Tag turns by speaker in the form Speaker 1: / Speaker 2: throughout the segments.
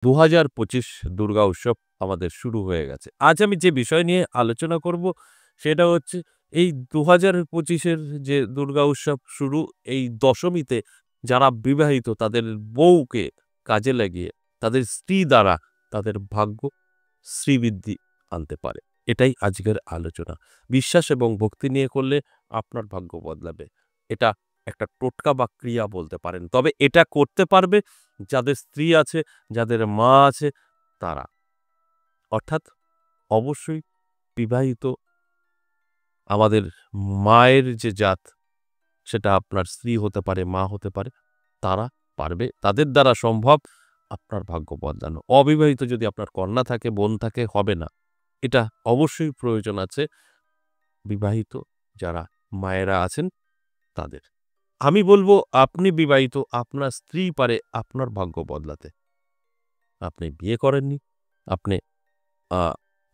Speaker 1: 2025 দুর্গা উৎসব আমাদের শুরু হয়ে গেছে। আজ আমি যে বিষয় নিয়ে আলোচনা করব সেটা হচ্ছে এই 2025 যে দুর্গা উৎসব শুরু, এই দশমীতে যারা বিবাহিত তাদের বউকে কাজে লাগিয়ে তাদের স্ত্রী দ্বারা তাদের ভাগ্য শ্রীবৃদ্ধি আনতে পারে। এটাই আজকের আলোচনা। বিশ্বাস এবং ভক্তি নিয়ে করলে আপনার ভাগ্য বদলাবে। এটা একটা টোটকা বা ক্রিয়া বলতে পারেন। তবে এটা করতে পারবে যাদের স্ত্রী আছে, যাদের মা আছে তারা। অর্থাৎ অবশ্যই বিবাহিত আমাদের মায়ের যে জাত, সেটা আপনার স্ত্রী হতে পারে, মা হতে পারে, তারা পারবে। তাদের দ্বারা সম্ভব আপনার ভাগ্য বদলানো। অবিবাহিত যদি আপনার কন্যা থাকে, বোন থাকে, হবে না। এটা অবশ্যই প্রয়োজন আছে বিবাহিত যারা মায়েরা আছেন তাদের। আমি বলব আপনি বিবাহিত, আপনার স্ত্রী পারে আপনার ভাগ্য বদলাতে। আপনি বিয়ে করেননি, আপনি আ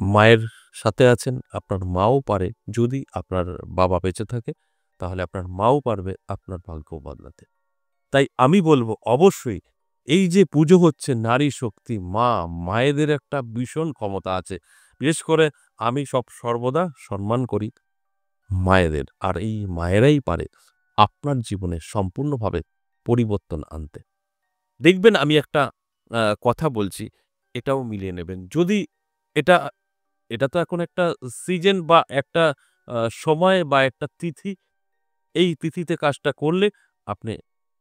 Speaker 1: মায়ের সাথে আছেন, আপনার মাও পারে, যদি আপনার বাবা বেঁচে থাকে তাহলে আপনার মাও পারবে আপনার ভাগ্য বদলাতে। তাই আমি বলব অবশ্যই এই যে পুজো হচ্ছে নারী শক্তি, মায়েদের একটা ভীষণ ক্ষমতা আছে। বিশেষ করে আমি সর্বদা সম্মান করি মায়েদের। আর এই মায়েরাই পারে আপনার জীবনে সম্পূর্ণভাবে পরিবর্তন আনতে। দেখবেন আমি একটা কথা বলছি, এটাও মিলিয়ে নেবেন। যদি এটা এটা তো এখন একটা সিজন বা একটা সময় বা একটা তিথি। এই তিথিতে কাজটা করলে আপনি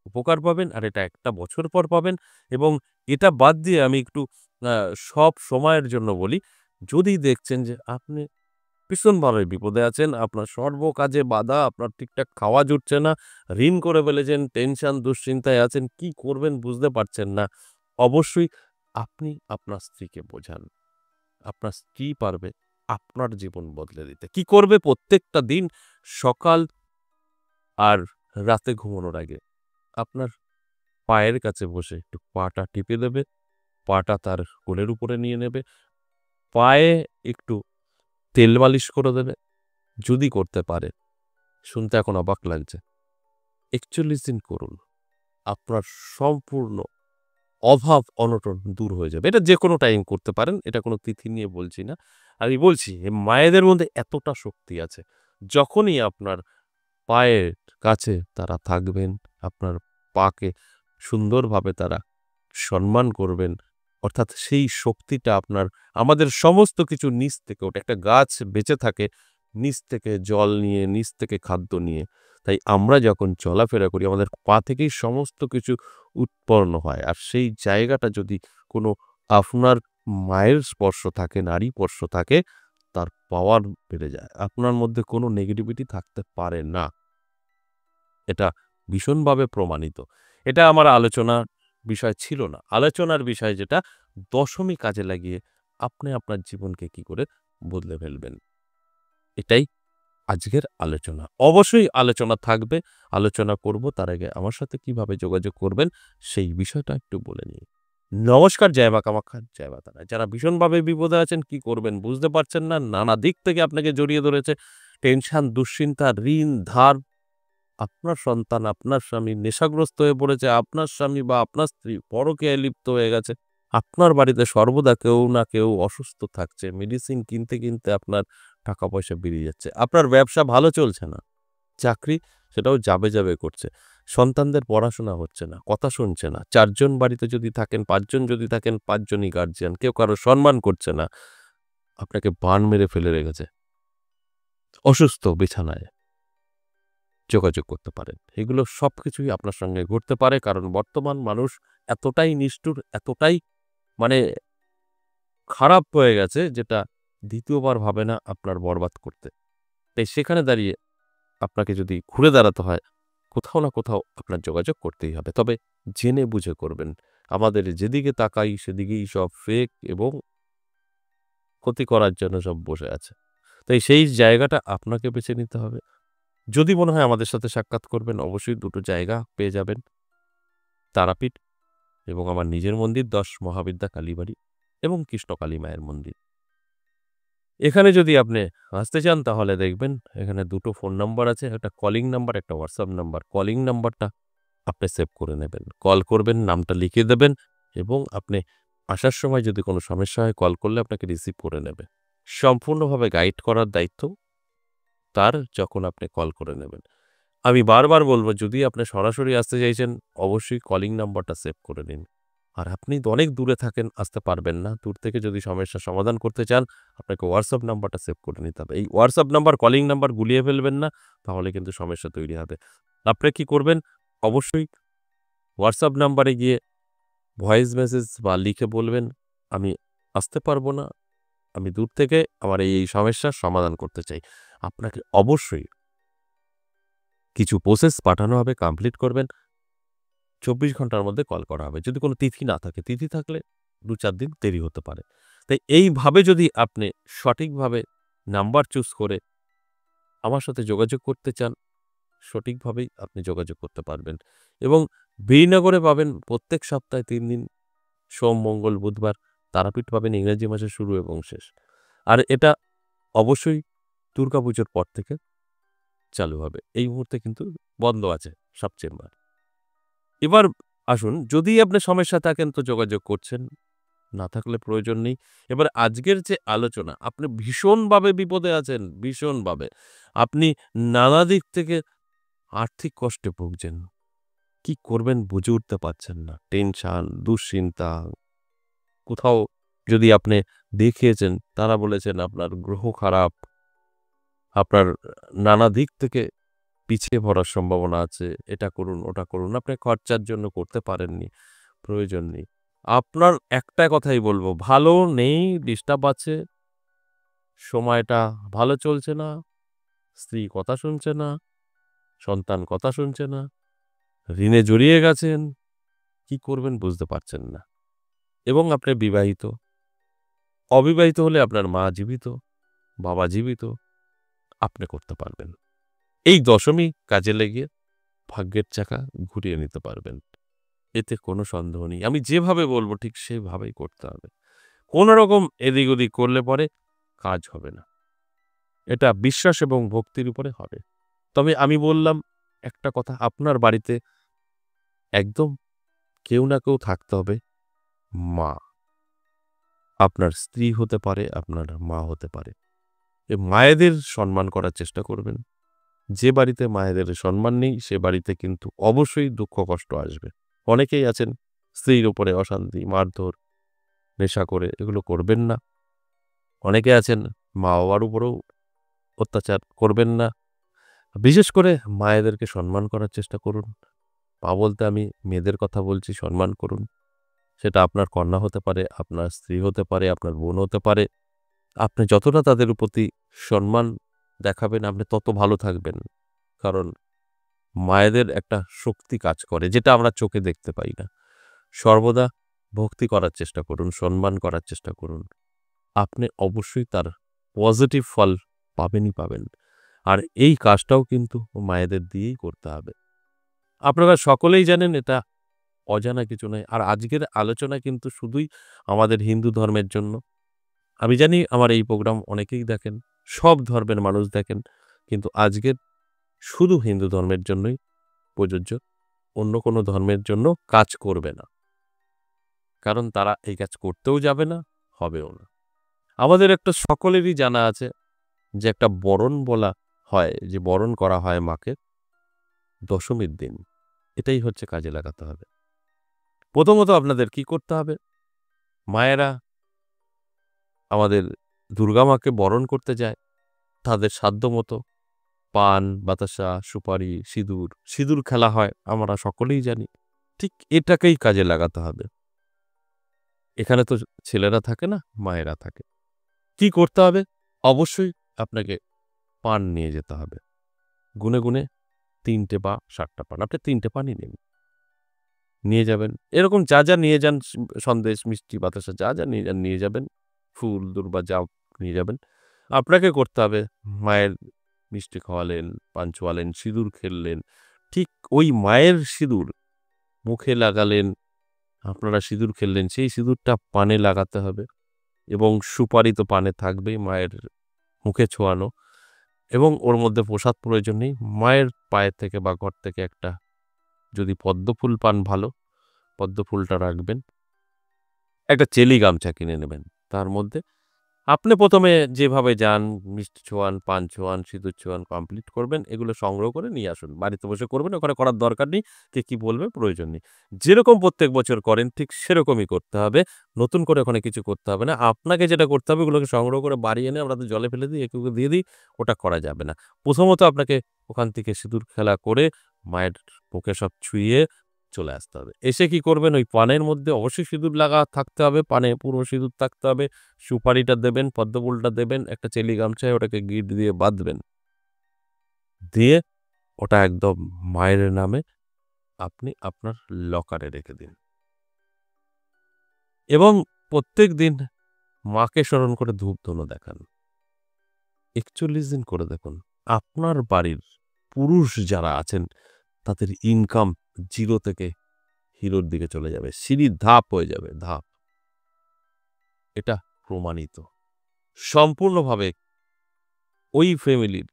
Speaker 1: উপকার পাবেন, আর এটা একটা বছর পর পাবেন। এবং এটা বাদ দিয়ে আমি একটু আ সব সময়ের জন্য বলি, যদি দেখছেন যে আপনি ভীষণভাবে বিপদে আছেন, আপনার সর্ব কাজে বাধা, আপনার ঠিকঠাক খাওয়া জুটছে না, ঋণ করে ফেলেছেন, টেনশন, দুশ্চিন্তায় আছেন, কি করবেন বুঝতে পারছেন না। অবশ্যই আপনি আপনার স্ত্রীকে বোঝান। আপনার স্ত্রী পারবে আপনার জীবন বদলে দিতে। কি করবে? প্রত্যেকটা দিন সকাল আর রাতে ঘুমানোর আগে আপনার পায়ের কাছে বসে একটু পাটা টিপে দেবে, পাটা তার কোলের উপরে নিয়ে নেবে, পায়ে একটু তেল মালিশ করে দেবে, যদি করতে পারে। শুনতে এখন অবাক লাগছে। ৪১ দিন করুন। আপনার সম্পূর্ণ অভাব অনটন দূর হয়ে যাবে। এটা যেকোনো টাইম করতে পারেন। এটা কোনো তিথি নিয়ে বলছি না। আমি বলছি মায়েদের মধ্যে এতটা শক্তি আছে। যখনই আপনার পায়ের কাছে তারা থাকবেন, আপনার পাকে সুন্দরভাবে তারা সম্মান করবেন। অর্থাৎ সেই শক্তিটা আপনার আমাদের সমস্ত কিছু নিচ থেকে ওঠে। একটা গাছ বেঁচে থাকে নিচ থেকে জল নিয়ে, নিচ থেকে খাদ্য নিয়ে। তাই আমরা যখন চলাফেরা করি আমাদের পা থেকেই সমস্ত কিছু উৎপন্ন হয়। আর সেই জায়গাটা যদি কোনো আপনার মায়ের স্পর্শ থাকে, নারী স্পর্শ থাকে, তার পাওয়ার বেড়ে যায়। আপনার মধ্যে কোনো নেগেটিভিটি থাকতে পারে না। এটা ভীষণভাবে প্রমাণিত। এটা আমার আলোচনার বিষয় ছিল না। আলোচনার বিষয় যেটা দশমী কাজে লাগিয়ে আপনি আপনার জীবনকে কি করে বদলে ফেলবেন। এটাই আজকের আলোচনা। অবশ্যই আলোচনা থাকবে, আলোচনা করব। তার আগে আমার সাথে কিভাবে যোগাযোগ করবেন সেই বিষয়টা একটু বলে নিই। নমস্কার, জয় মা কামাখ্যা, জয় মা তারা। যারা ভীষণভাবে বিপদে আছেন, কি করবেন বুঝতে পারছেন না, নানা দিক থেকে আপনাকে জড়িয়ে ধরেছে টেনশন, দুশ্চিন্তা, ঋণ, ধার, আপনার সন্তান, আপনার স্বামী নেশাগ্রস্ত হয়ে পড়েছে, আপনার স্বামী বা আপনার স্ত্রী পরকীয়ায় লিপ্ত হয়ে গেছে, আপনার বাড়িতে সর্বদা কেউ না কেউ অসুস্থ থাকছে, মেডিসিন কিনতে আপনার টাকা পয়সা বেরিয়ে যাচ্ছে, আপনার ব্যবসা ভালো চলছে না, চাকরি সেটাও যাবে করছে, সন্তানদের পড়াশোনা হচ্ছে না, কথা শুনছে না, ৪ জন বাড়িতে যদি থাকেন, ৫ জন যদি থাকেন, ৫ জনই গার্জিয়ান, কেউ কারো সম্মান করছে না, আপনাকে বান মেরে ফেলে রেখেছে, অসুস্থ বিছানায়, যোগাযোগ করতে পারেন। এগুলো সবকিছুই আপনার সঙ্গে ঘটতে পারে, কারণ বর্তমান মানুষ এতটাই নিষ্ঠুর, এতটাই মানে খারাপ হয়ে গেছে, যেটা দ্বিতীয়বার ভাবে না আপনার বরবাদ করতে। তাই সেখানে দাঁড়িয়ে আপনাকে যদি ঘুরে দাঁড়াতে হয়, কোথাও না কোথাও আপনার যোগাযোগ করতেই হবে। তবে জেনে বুঝে করবেন। আমাদের যেদিকে তাকাই সেদিকেই সব ফেক এবং ক্ষতি করার জন্য সব বসে আছে। তাই সেই জায়গাটা আপনাকে বেছে নিতে হবে। যদি মনে হয় আমাদের সাথে সাক্ষাৎ করবেন, অবশ্যই ২ টো জায়গা পেয়ে যাবেন। তারাপীঠ এবং আমার নিজের মন্দির ১০ মহাবিদ্যা কালীবাড়ি এবং কৃষ্ণকালী মায়ের মন্দির। এখানে যদি আপনি আসতে চান তাহলে দেখবেন এখানে ২ টো ফোন নাম্বার আছে। একটা কলিং নাম্বার, একটা হোয়াটসঅ্যাপ নাম্বার। কলিং নাম্বারটা আপনি সেভ করে নেবেন। কল করবেন, নামটা লিখে দেবেন এবং আপনি আসার সময় যদি কোনো সমস্যা হয় কল করলে আপনাকে রিসিভ করে নেবে। সম্পূর্ণভাবে গাইড করার দায়িত্ব তার যখন আপনি কল করে নেবেন। আমি বারবার বলব যদি আপনি সরাসরি আসতে চাইছেন অবশ্যই কলিং নাম্বারটা সেভ করে নিন। আর আপনি অনেক দূরে থাকেন, আসতে পারবেন না। দূর থেকে যদি সমস্যার সমাধান করতে চান আপনাকে WhatsApp নাম্বারটা সেভ করে নিতে হবে। এই WhatsApp নাম্বার, কলিং নাম্বার গুলিয়ে ফেলবেন না, তাহলে কিন্তু সমস্যা তৈরি হবে। আপনি কি করবেন? অবশ্যই WhatsApp নাম্বারে গিয়ে ভয়েস মেসেজ বা লিখে বলবেন, "আমি আসতে পারব না। আমি দূর থেকে আমার এই সমস্যার সমাধান করতে চাই।" আপনাকে অবশ্যই কিছু প্রসেস পাঠানো হবে, কমপ্লিট করবেন। ২৪ ঘন্টার মধ্যে কল করা হবে। যদি কোনো তিথি না থাকে, তিথি থাকলে ২-৪ দিন দেরি হতে পারে। তাই এইভাবে যদি আপনি সঠিকভাবে নাম্বার চুজ করে আমার সাথে যোগাযোগ করতে চান, সঠিকভাবেই আপনি যোগাযোগ করতে পারবেন। এবং বীরনগরে পাবেন প্রত্যেক সপ্তাহে ৩ দিন সোম, মঙ্গল, বুধবার তারাপীঠ পাবেন ইংরেজি মাসের শুরু এবং শেষ। আর এটা অবশ্যই দুর্গাপুজোর পর থেকে চালু হবে। এই মুহূর্তে কিন্তু বন্ধ আছে সব চেম্বার। এবার আসুন, যদি আপনি সমস্যা থাকেন তো যোগাযোগ করছেন, না থাকলে প্রয়োজন নেই। এবার আজকের যে আলোচনা, আপনি ভীষণভাবে বিপদে আছেন, ভীষণভাবে। আপনি নানা দিক থেকে আর্থিক কষ্টে ভুগছেন। কি করবেন বুঝে উঠতে পারছেন না। টেনশন, দুশ্চিন্তা, কোথাও যদি আপনি দেখিয়েছেন, তারা বলেছেন আপনার গ্রহ খারাপ, আপনার নানা দিক থেকে পিছিয়ে পড়ার সম্ভাবনা আছে। এটা করুন, ওটা করুন। আপনি খরচার জন্য করতে পারেননি, প্রয়োজন নেই। আপনার একটা কথাই বলব, ভালো নেই, ডিস্টার্ব আছে, সময়টা ভালো চলছে না, স্ত্রী কথা শুনছে না, সন্তান কথা শুনছে না, ঋণে জড়িয়ে গেছেন, কি করবেন বুঝতে পারছেন না। এবং আপনি বিবাহিত, অবিবাহিত হলে আপনার মা জীবিত, বাবা জীবিত, আপনি করতে পারবেন। এই দশমী কাজে লেগে ভাগ্যের চাকা ঘুরিয়ে নিতে পারবেন। এতে কোনো সন্দেহ নেই। আমি যেভাবে বলব ঠিক সেভাবেই করতে হবে। কোন রকম এদিক ওদিক করলে পরে কাজ হবে না। এটা বিশ্বাস এবং ভক্তির উপরে হবে। তবে আমি বললাম একটা কথা, আপনার বাড়িতে একদম কেউ না কেউ থাকতে হবে। মা, আপনার স্ত্রী হতে পারে, আপনার মা হতে পারে। এ মায়েদের সম্মান করার চেষ্টা করবেন। যে বাড়িতে মায়েদের সম্মান নেই সে বাড়িতে কিন্তু অবশ্যই দুঃখ কষ্ট আসবে। অনেকেই আছেন স্ত্রীর উপরে অশান্তি, মারধর, নেশা করে, এগুলো করবেন না। অনেকে আছেন মা-বাবার উপরেও অত্যাচার করবেন না। বিশেষ করে মায়েদেরকে সম্মান করার চেষ্টা করুন। মা বলতে আমি মেয়েদের কথা বলছি, সম্মান করুন। সেটা আপনার কন্যা হতে পারে, আপনার স্ত্রী হতে পারে, আপনার বোন হতে পারে। আপনি যতটা তাদের প্রতি সম্মান দেখাবেন আপনি তত ভালো থাকবেন। কারণ মায়েদের একটা শক্তি কাজ করে যেটা আমরা চোখে দেখতে পাই না। সর্বদা ভক্তি করার চেষ্টা করুন, সম্মান করার চেষ্টা করুন। আপনি অবশ্যই তার পজিটিভ ফল পাবেনই পাবেন। আর এই কাজটাও কিন্তু মায়েদের দিয়েই করতে হবে। আপনারা সকলেই জানেন এটা অজানা কিছু নয়। আর আজকের আলোচনা কিন্তু শুধুই আমাদের হিন্দু ধর্মের জন্য। আমি জানি আমার এই প্রোগ্রাম অনেকেই দেখেন, সব ধর্মের মানুষ দেখেন। কিন্তু আজকের শুধু হিন্দু ধর্মের জন্যই প্রযোজ্য। অন্য কোনো ধর্মের জন্য কাজ করবে না। কারণ তারা এই কাজ করতেও যাবে না, হবেও না। আমাদের একটা সকলেরই জানা আছে যে একটা বরণ বলা হয়, যে বরণ করা হয় মাকে দশমীর দিন। এটাই হচ্ছে কাজে লাগাতে হবে। প্রথমত আপনাদের কি করতে হবে? মায়েরা আমাদের দুর্গা মাকে বরণ করতে যায় তাদের সাধ্যমতো পান, বাতাসা, সুপারি, সিঁদুর, সিঁদুর খেলা হয় আমরা সকলেই জানি। ঠিক এটাকেই কাজে লাগাতে হবে। এখানে তো ছেলেরা থাকে না, মায়েরা থাকে। কি করতে হবে? অবশ্যই আপনাকে পান নিয়ে যেতে হবে। গুনে, গুনে ৩ টে বা ৭ টা পান। আপনি ৩ টে পানই নিন। নিয়ে যাবেন। এরকম যা, যা নিয়ে যান সন্দেশ, মিষ্টি, বাতাসা যা, যা নিয়ে যান নিয়ে যাবেন। ফুল, দূর্বা যা নিয়ে যাবেন। আপনাকে করতে হবে মায়ের মিষ্টি খাওয়ালেন, পান ছোঁয়ালেন, সিঁদুর খেললেন। ঠিক ওই মায়ের সিঁদুর মুখে লাগালেন, আপনারা সিঁদুর খেললেন, সেই সিঁদুরটা পানে লাগাতে হবে এবং সুপারি তো পানে থাকবেই মায়ের মুখে ছোঁয়ানো এবং ওর মধ্যে প্রসাদ প্রয়োজন নেই। মায়ের পায়ের থেকে বা ঘর থেকে একটা যদি পদ্মফুল পান ভালো, পদ্মফুলটা রাখবেন। একটা চেলি গামছা কিনে নেবেন। তার মধ্যে আপনি ১ম এ যেভাবে যান মিষ্টি ছোঁয়ান, পান ছোঁয়ান, সিঁদুর ছোঁয়ান কমপ্লিট করবেন। এগুলো সংগ্রহ করে নিয়ে আসুন। বাড়িতে বসে করবেন, ওখানে করার দরকার নেই। কে কি বলবে প্রয়োজন নেই। যেরকম প্রত্যেক বছর করেন ঠিক সেরকমই করতে হবে। নতুন করে ওখানে কিছু করতে হবে না। আপনাকে যেটা করতে হবে ওগুলোকে সংগ্রহ করে বাড়ি এনে আমরা তো জলে ফেলে দিই, একে ওকে দিয়ে দিই। ওটা করা যাবে না। প্রথমত আপনাকে ওখান থেকে সিঁদুর খেলা করে মায়ের মুখে সব ছুঁয়ে চলে আসতে হবে। এসে কি করবেন ওই পানের মধ্যে অবশ্যই সিঁদুর লাগা থাকতে হবে। পানে পুরো সিঁদুর থাকতে হবে। সুপারিটা দেবেন, পদ্মফুলটা দেবেন, একটা চেলি গামছায় ওটাকে গিঁট দিয়ে বাঁধবেন। দিয়ে ওটা একদম মায়ের নামে আপনি আপনার লকারে রেখে দিন। এবং প্রত্যেকদিন মাকে স্মরণ করে ধূপ-ধুনো দেখান। ৪১ দিন করে দেখুন। আপনার বাড়ির পুরুষ যারা আছেন তাদের ইনকাম 0 থেকে হিরোর দিকে চলে যাবে। সিঁড়ির ধাপ হয়ে যাবে, ধাপ। এটা প্রমাণিত। সম্পূর্ণভাবে ওই ফ্যামিলির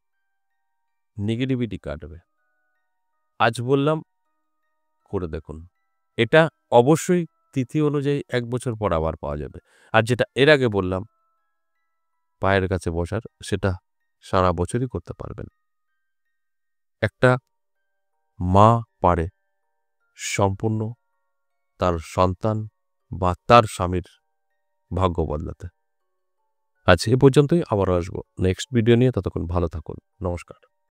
Speaker 1: নেগেটিভিটি কাটবে। আজ বললাম করে দেখুন। এটা অবশ্যই তিথি অনুযায়ী ১ বছর পর আবার পাওয়া যাবে। আর যেটা এর আগে বললাম পায়ের কাছে বসার সেটা সারা বছরই করতে পারবেন। একটা মা পারে সম্পূর্ণ তার সন্তান বা তার স্বামীর ভাগ্য বদলাতে। আজ এ পর্যন্তই, আবারও আসবো নেক্সট ভিডিও নিয়ে। ততক্ষণ ভালো থাকুন। নমস্কার।